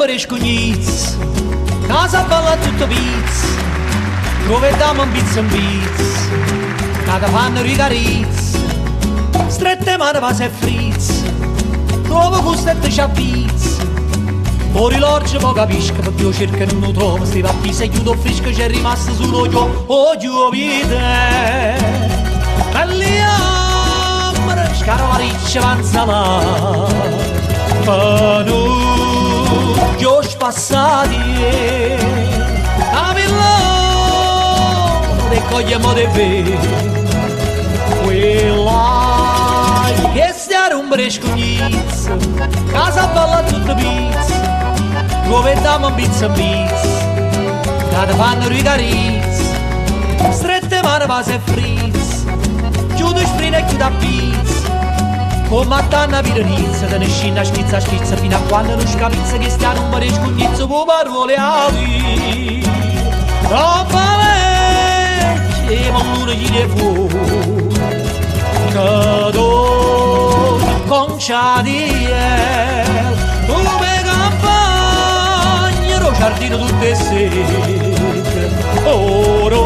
numero scognizzi, casa balla tutto pizza, dove diamo un pizza in pizza, cada fanno rigarizzi, strette mani va se frizza, nuovo gusto e te ci avvizza, fuori l'orge poi capisco perché io cerco e non lo trovo, sti fatti se chiudo fresco c'è rimasto solo io, odio vita, belli amore, scarola riccia avanza là, fanno gli spassati, a Milano e cogliamo de be, quella che stiare un brescognizzo, casa balla tutta pizza, dove diamo un pizza in pizza, cada fanno rigarizzi, strette mani va se frizza, chiudo sprina e chiudo a pizza, come a tanna piranizza, te ne scina schizza schizza, fino a quando non scapizza che stiano un brescognizzo, con parole ali, troppa vecchia, ma l'uno gli ne fuori, cado conciadiel, come campagna, lo giardino tutte sere, oro